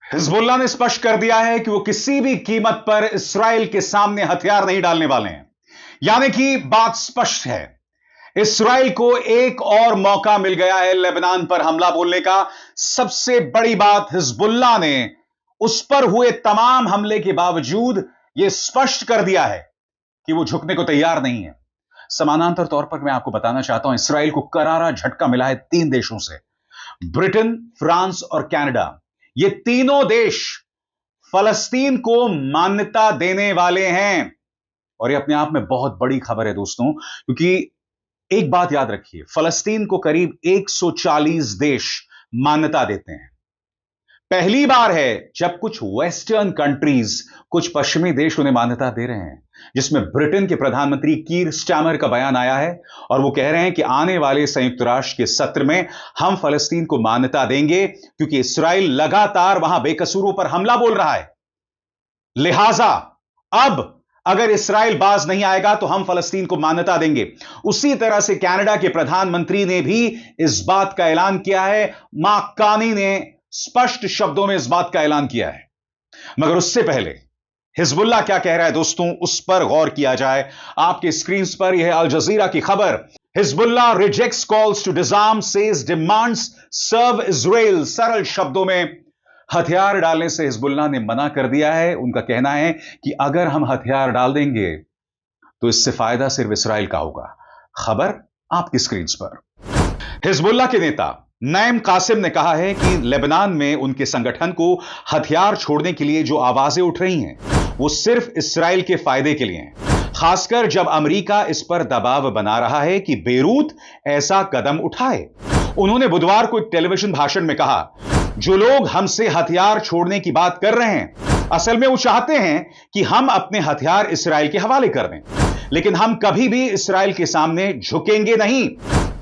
Hezbollah ने स्पष्ट कर दिया है कि वो किसी भी कीमत पर इस्राएल के सामने हथियार नहीं डालने वाले हैं। यानी कि बात स्पष्ट है, इस्राएल को एक और मौका मिल गया है लेबनान पर हमला बोलने का। सबसे बड़ी बात, हिजबुल्लाह ने उस पर हुए तमाम हमले के बावजूद यह स्पष्ट कर दिया है कि वो झुकने को तैयार नहीं है। समानांतर तौर पर मैं आपको बताना चाहता हूं, इस्राएल को करारा झटका मिला है 3 देशों से, ब्रिटेन, फ्रांस और कनाडा। ये तीनों देश फलस्तीन को मान्यता देने वाले हैं और ये अपने आप में बहुत बड़ी खबर है दोस्तों, क्योंकि एक बात याद रखिए, फलस्तीन को करीब 140 देश मान्यता देते हैं। पहली बार है जब कुछ वेस्टर्न कंट्रीज, कुछ पश्चिमी देश उन्हें मान्यता दे रहे हैं, जिसमें ब्रिटेन के प्रधानमंत्री कीर स्टारमर का बयान आया है और वो कह रहे हैं कि आने वाले संयुक्त राष्ट्र के सत्र में हम फलस्तीन को मान्यता देंगे, क्योंकि इस्राएल लगातार वहां बेकसूरों पर हमला बोल रहा है। लिहाजा अब अगर इस्राएल बाज नहीं आएगा तो हम फलस्तीन को मान्यता देंगे। उसी तरह से कनाडा के प्रधानमंत्री ने भी इस बात का ऐलान किया है। मार्क कार्नी ने स्पष्ट शब्दों में इस बात का ऐलान किया है। मगर उससे पहले हिजबुल्लाह क्या कह रहा है दोस्तों, उस पर गौर किया जाए। आपके स्क्रीन पर यह अल जजीरा की खबर, Hezbollah rejects calls to disarm, says demands serve Israel. सरल शब्दों में, हथियार डालने से हिजबुल्लाह ने मना कर दिया है। उनका कहना है कि अगर हम हथियार डाल देंगे तो इससे फायदा सिर्फ इस्राएल का होगा। खबर आपकी स्क्रीन पर। हिजबुल्लाह के नेता नईम कासिम ने कहा है कि लेबनान में उनके संगठन को हथियार छोड़ने के लिए जो आवाजें उठ रही हैं, वो सिर्फ इस्राएल के फायदे के लिए हैं, खासकर जब अमेरिका इस पर दबाव बना रहा है कि बेरूत ऐसा कदम उठाए। उन्होंने बुधवार को एक टेलीविजन भाषण में कहा, जो लोग हमसे हथियार छोड़ने की बात कर रहे हैं, असल में वो चाहते हैं कि हम अपने हथियार इस्राएल के हवाले कर दें, लेकिन हम कभी भी इस्राएल के सामने झुकेंगे नहीं।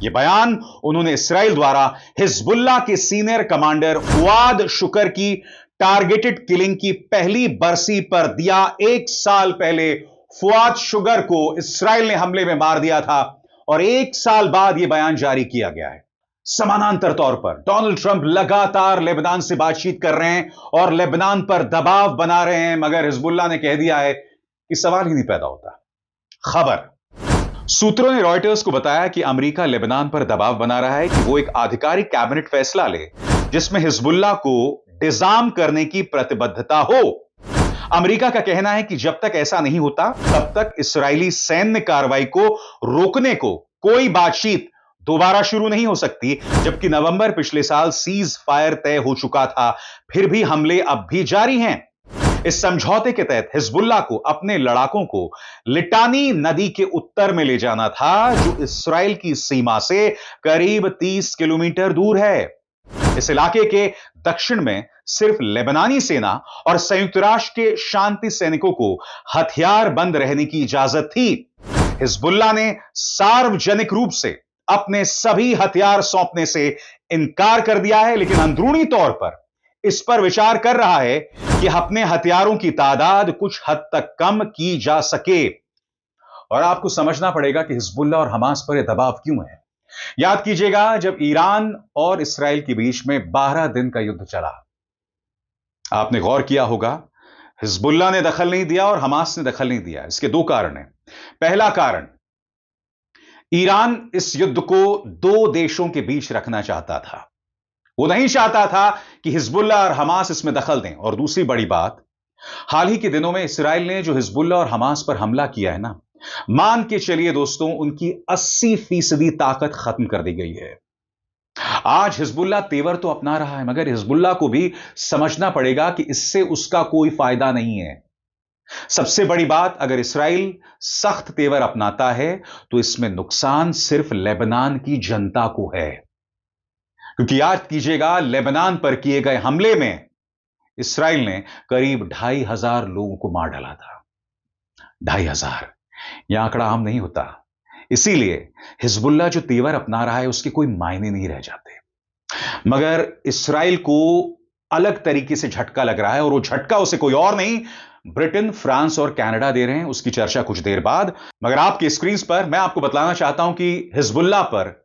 यह बयान उन्होंने इस्राएल द्वारा हिजबुल्लाह के सीनियर कमांडर फुआद शुकर की टारगेटेड किलिंग की पहली बरसी पर दिया। 1 साल पहले फुआद शुगर को इस्राएल ने हमले में मार दिया था और 1 साल बाद यह बयान जारी किया गया है। समानांतर तौर पर डोनाल्ड ट्रंप लगातार लेबनान से बातचीत कर रहे हैं और लेबनान पर दबाव बना रहे हैं, मगर हिजबुल्लाह ने कह दिया है कि सवाल ही नहीं पैदा होता। खबर, सूत्रों ने रॉयटर्स को बताया कि अमेरिका लेबनान पर दबाव बना रहा है कि वो एक आधिकारिक कैबिनेट फैसला ले जिसमें हिजबुल्लाह को डिसआर्म करने की प्रतिबद्धता हो। अमेरिका का कहना है कि जब तक ऐसा नहीं होता तब तक इस्राएली सैन्य कार्रवाई को रोकने को कोई बातचीत दोबारा शुरू नहीं हो सकती। जबकि नवंबर पिछले साल सीज फायर तय हो चुका था, फिर भी हमले अब भी जारी हैं। इस समझौते के तहत हिजबुल्लाह को अपने लड़ाकों को लिटानी नदी के उत्तर में ले जाना था, जो इस्राएल की सीमा से करीब 30 किलोमीटर दूर है। इस इलाके के दक्षिण में सिर्फ लेबनानी सेना और संयुक्त राष्ट्र के शांति सैनिकों को हथियार बंद रहने की इजाजत थी। हिजबुल्लाह ने सार्वजनिक रूप से अपने सभी हथियार सौंपने से इनकार कर दिया है, लेकिन अंदरूनी तौर पर इस पर विचार कर रहा है कि अपने हथियारों की तादाद कुछ हद तक कम की जा सके। और आपको समझना पड़ेगा कि हिजबुल्लाह और हमास पर यह दबाव क्यों है। याद कीजिएगा, जब ईरान और इस्राएल के बीच में 12 दिन का युद्ध चला, आपने गौर किया होगा, हिजबुल्लाह ने दखल नहीं दिया और हमास ने दखल नहीं दिया। इसके 2 कारण हैं। पहला कारण, ईरान इस युद्ध को 2 देशों के बीच रखना चाहता था। वो नहीं चाहता था कि हिजबुल्लाह और हमास इसमें दखल दें। और दूसरी बड़ी बात, हाल ही के दिनों में इस्राएल ने जो हिजबुल्लाह और हमास पर हमला किया है ना, मान के चलिए दोस्तों, उनकी 80% ताकत खत्म कर दी गई है। आज हिजबुल्लाह तेवर तो अपना रहा है, मगर हिजबुल्लाह को भी समझना पड़ेगा कि इससे उसका कोई फायदा नहीं है। सबसे बड़ी बात, अगर इस्राएल सख्त तेवर अपनाता है तो इसमें नुकसान सिर्फ लेबनान की जनता को है। क्योंकि याद कीजिएगा, लेबनान पर किए गए हमले में इस्राएल ने करीब 2,500 लोगों को मार डाला था। 2,500, यह आंकड़ा आम नहीं होता। इसीलिए हिजबुल्लाह जो तेवर अपना रहा है उसके कोई मायने नहीं रह जाते। मगर इस्राएल को अलग तरीके से झटका लग रहा है और वो झटका उसे कोई और नहीं, ब्रिटेन, फ्रांस और कनाडा दे रहे हैं। उसकी चर्चा कुछ देर बाद। मगर आपकी स्क्रीन पर मैं आपको बतलाना चाहता हूं कि हिजबुल्लाह पर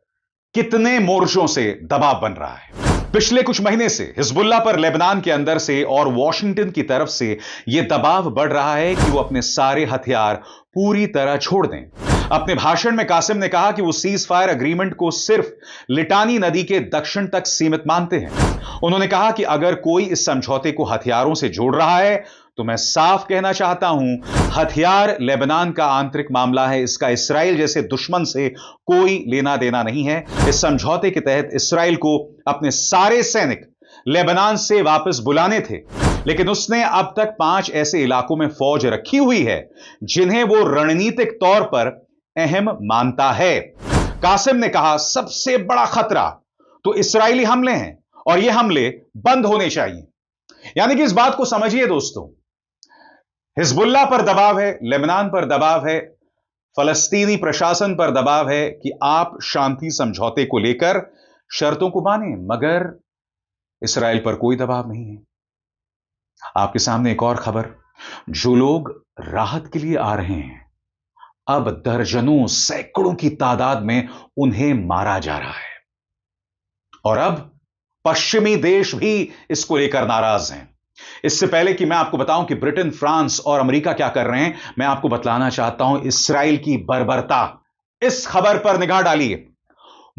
कितने मोर्चों से दबाव बन रहा है। पिछले कुछ महीने से हिजबुल्लाह पर लेबनान के अंदर से और वॉशिंगटन की तरफ से यह दबाव बढ़ रहा है कि वो अपने सारे हथियार पूरी तरह छोड़ दें। अपने भाषण में कासिम ने कहा कि वो सीज फायर एग्रीमेंट को सिर्फ लिटानी नदी के दक्षिण तक सीमित मानते हैं। उन्होंने कहा कि अगर कोई इस समझौते को हथियारों से जोड़ रहा है तो मैं साफ कहना चाहता हूं, हथियार लेबनान का आंतरिक मामला है, इसका इस्राएल जैसे दुश्मन से कोई लेना देना नहीं है। इस समझौते के तहत इस्राएल को अपने सारे सैनिक लेबनान से वापस बुलाने थे, लेकिन उसने अब तक 5 ऐसे इलाकों में फौज रखी हुई है जिन्हें वो रणनीतिक तौर पर अहम मानता है। कासिम ने कहा, सबसे बड़ा खतरा तो इस्राएली हमले हैं और ये हमले बंद होने चाहिए। यानी कि इस बात को समझिए दोस्तों, हिजबुल्लाह पर दबाव है, लेबनान पर दबाव है, फलस्तीनी प्रशासन पर दबाव है कि आप शांति समझौते को लेकर शर्तों को मानें, मगर इस्राएल पर कोई दबाव नहीं है। आपके सामने एक और खबर, जो लोग राहत के लिए आ रहे हैं, अब दर्जनों सैकड़ों की तादाद में उन्हें मारा जा रहा है और अब पश्चिमी देश भी इसको लेकर नाराज हैं। इससे पहले कि मैं आपको बताऊं कि ब्रिटेन, फ्रांस और अमेरिका क्या कर रहे हैं, मैं आपको बतलाना चाहता हूं इस्राएल की बर्बरता। इस खबर पर निगाह डालिए।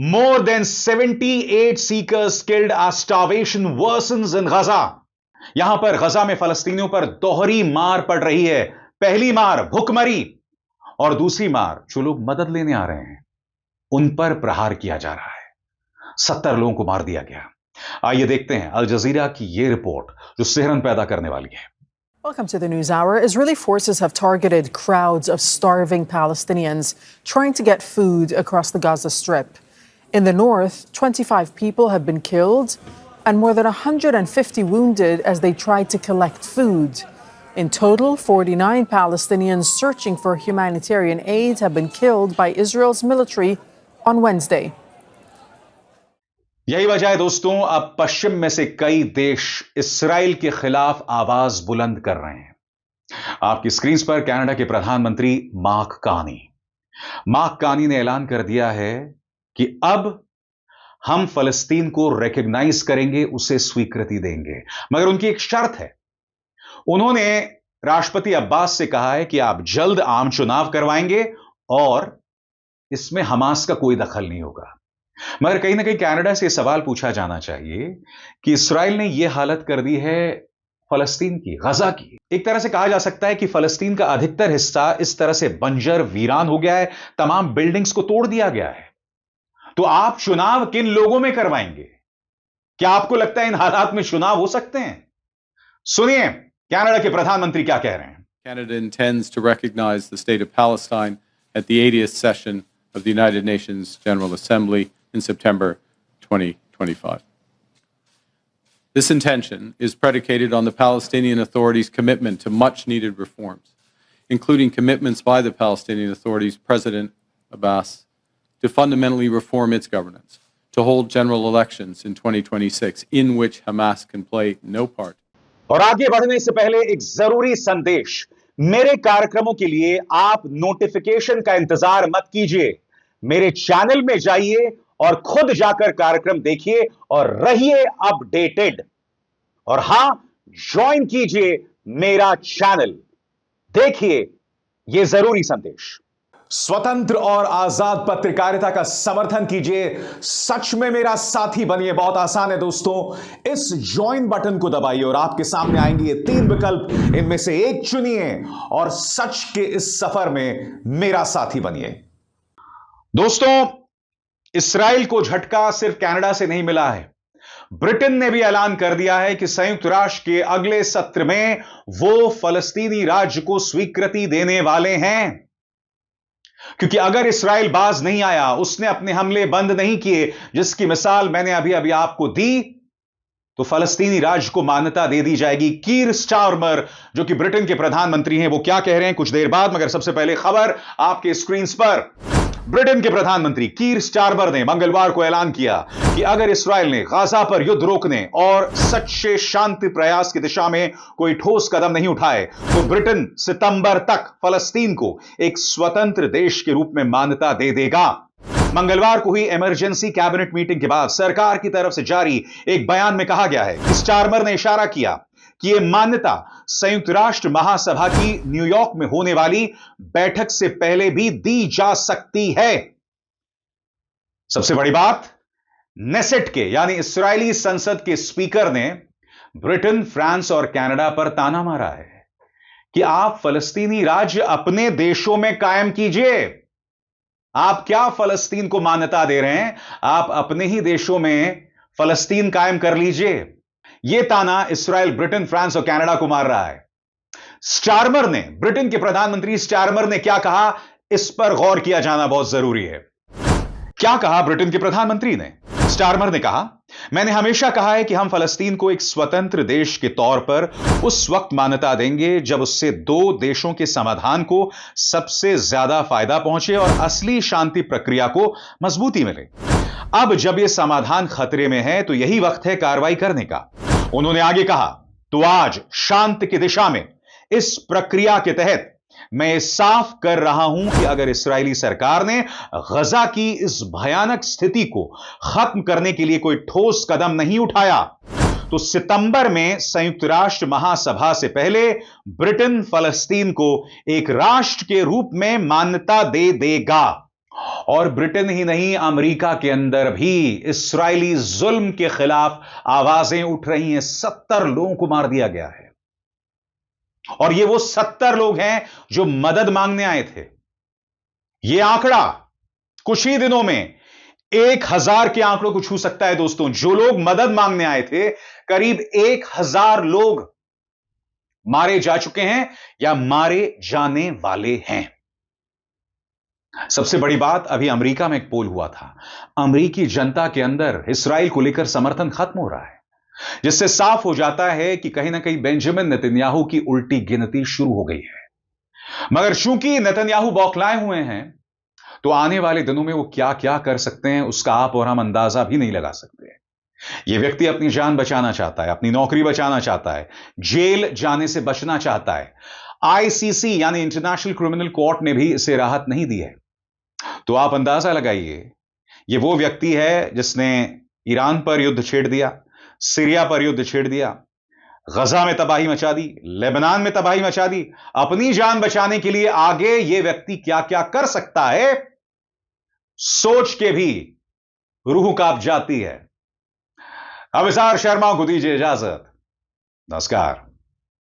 More than 78 seekers killed as starvation worsens in Gaza। यहां पर गजा में फलस्तीनियों पर दोहरी मार पड़ रही है। पहली मार भुखमरी और दूसरी मार जो लोग मदद लेने आ रहे हैं उन पर प्रहार किया जा रहा है। 70 लोगों को मार दिया गया। आइए देखते हैं अल जजीरा की यह रिपोर्ट जो सिहरन पैदा करने वाली है। Welcome to the News Hour. Israeli forces have targeted crowds of starving Palestinians trying to get food across the Gaza Strip. In the north, 25 people have been killed and more than 150 wounded as they tried to collect food. In total, 49 Palestinians searching for humanitarian aid have been killed by Israel's military on Wednesday. यही वजह है दोस्तों, अब पश्चिम में से कई देश इस्राएल के खिलाफ आवाज बुलंद कर रहे हैं। आपकी स्क्रीन पर कनाडा के प्रधानमंत्री मार्क कार्नी ने ऐलान कर दिया है कि अब हम फलस्तीन को रिकॉग्नाइज करेंगे, उसे स्वीकृति देंगे, मगर उनकी एक शर्त है। उन्होंने राष्ट्रपति अब्बास से कहा है कि आप जल्द आम चुनाव करवाएंगे और इसमें हमास का कोई दखल नहीं होगा। मगर कहीं ना कहीं कनाडा से यह सवाल पूछा जाना चाहिए कि इस्राएल ने यह हालत कर दी है फलस्तीन की, गजा की। एक तरह से कहा जा सकता है कि फलस्तीन का अधिकतर हिस्सा इस तरह से बंजर वीरान हो गया है, तमाम बिल्डिंग्स को तोड़ दिया गया है। तो आप चुनाव किन लोगों में करवाएंगे? क्या आपको लगता है इन हालात में चुनाव हो सकते हैं? सुनिए कनाडा के प्रधानमंत्री क्या कह रहे हैं। Canada intends to recognize the state of Palestine at the 80th session of the United Nations General Assembly in September 2025. This intention is predicated on the Palestinian Authority's commitment to much-needed reforms, including commitments by the Palestinian Authority's President Abbas to fundamentally reform its governance, to hold general elections in 2026, in which Hamas can play no part. और आगे बढ़ने से पहले एक जरूरी संदेश, मेरे कार्यक्रमों के लिए आप नोटिफिकेशन का इंतजार मत कीजिए, मेरे चैनल में जाइए और खुद जाकर कार्यक्रम देखिए और रहिए अपडेटेड। और हां, ज्वाइन कीजिए मेरा चैनल, देखिए यह जरूरी संदेश। स्वतंत्र और आजाद पत्रकारिता का समर्थन कीजिए, सच में मेरा साथी बनिए। बहुत आसान है दोस्तों, इस ज्वाइन बटन को दबाइए और आपके सामने आएंगे ये 3 विकल्प, इनमें से एक चुनिए और सच के इस सफर में मेरा साथी बनिए। दोस्तों, इस्राएल को झटका सिर्फ कनाडा से नहीं मिला है, ब्रिटेन ने भी ऐलान कर दिया है कि संयुक्त राष्ट्र के अगले सत्र में वो फलस्तीनी राज्य को स्वीकृति देने वाले हैं। क्योंकि अगर इस्राएल बाज नहीं आया, उसने अपने हमले बंद नहीं किए, जिसकी मिसाल मैंने अभी आपको दी, तो फलस्तीनी राज्य को मान्यता दे दी जाएगी। कीर स्टारमर जो कि ब्रिटेन के प्रधानमंत्री हैं, वो क्या कह रहे हैं कुछ देर बाद, मगर सबसे पहले खबर आपके स्क्रीन पर। ब्रिटेन के प्रधानमंत्री कीर स्टारमर ने मंगलवार को ऐलान किया कि अगर इस्राएल ने गाजा पर युद्ध रोकने और सच्चे शांति प्रयास की दिशा में कोई ठोस कदम नहीं उठाए, तो ब्रिटेन सितंबर तक फलस्तीन को एक स्वतंत्र देश के रूप में मान्यता दे देगा। मंगलवार को हुई इमरजेंसी कैबिनेट मीटिंग के बाद सरकार की तरफ से जारी एक बयान में कहा गया है कि स्टारमर ने इशारा किया कि यह मान्यता संयुक्त राष्ट्र महासभा की न्यूयॉर्क में होने वाली बैठक से पहले भी दी जा सकती है। सबसे बड़ी बात, नेसेट के यानी इस्राएली संसद के स्पीकर ने ब्रिटेन, फ्रांस और कनाडा पर ताना मारा है कि आप फलस्तीनी राज्य अपने देशों में कायम कीजिए। आप क्या फलस्तीन को मान्यता दे रहे हैं? आप अपने ही देशों में फलस्तीन कायम कर लीजिए। यह ताना इस्राएल, ब्रिटेन, फ्रांस और कनाडा को मार रहा है। स्टारमर ने, ब्रिटेन के प्रधानमंत्री स्टारमर ने क्या कहा, इस पर गौर किया जाना बहुत जरूरी है। क्या कहा ब्रिटेन के प्रधानमंत्री ने? स्टारमर ने कहा, मैंने हमेशा कहा है कि हम फलस्तीन को एक स्वतंत्र देश के तौर पर उस वक्त मान्यता देंगे जब उससे दो देशों के समाधान को सबसे ज्यादा फायदा पहुंचे और असली शांति प्रक्रिया को मजबूती मिले। अब जब यह समाधान खतरे में है तो यही वक्त है कार्रवाई करने का। उन्होंने आगे कहा, तो आज शांति की दिशा में इस प्रक्रिया के तहत मैं साफ कर रहा हूं कि अगर इस्राएली सरकार ने गजा की इस भयानक स्थिति को खत्म करने के लिए कोई ठोस कदम नहीं उठाया तो सितंबर में संयुक्त राष्ट्र महासभा से पहले ब्रिटेन फलस्तीन को एक राष्ट्र के रूप में मान्यता दे देगा। और ब्रिटेन ही नहीं, अमेरिका के अंदर भी इस्राएली जुल्म के खिलाफ आवाजें उठ रही हैं। 70 लोगों को मार दिया गया है और ये वो 70 लोग हैं जो मदद मांगने आए थे। ये आंकड़ा कुछ ही दिनों में 1000 के आंकड़ों को छू सकता है। दोस्तों, जो लोग मदद मांगने आए थे, करीब 1000 लोग मारे जा चुके हैं या मारे जाने वाले हैं। सबसे बड़ी बात, अभी अमेरिका में एक पोल हुआ था। अमेरिकी जनता के अंदर इस्राएल को लेकर समर्थन खत्म हो रहा है, जिससे साफ हो जाता है कि कहीं ना कहीं बेंजामिन नेतन्याहू की उल्टी गिनती शुरू हो गई है। मगर चूंकि नेतन्याहू बौखलाए हुए हैं तो आने वाले दिनों में वो क्या क्या कर सकते हैं उसका आप और हम अंदाजा भी नहीं लगा सकते। यह व्यक्ति अपनी जान बचाना चाहता है, अपनी नौकरी बचाना चाहता है, जेल जाने से बचना चाहता है। आईसीसी यानी इंटरनेशनल क्रिमिनल कोर्ट ने भी इसे राहत नहीं दी है। तो आप अंदाजा लगाइए, यह वो व्यक्ति है जिसने ईरान पर युद्ध छेड़ दिया, सीरिया पर युद्ध छेड़ दिया, गजा में तबाही मचा दी, लेबनान में तबाही मचा दी। अपनी जान बचाने के लिए आगे यह व्यक्ति क्या क्या कर सकता है, सोच के भी रूह कांप जाती है। अविसार शर्मा को दीजिए इजाजत। नमस्कार।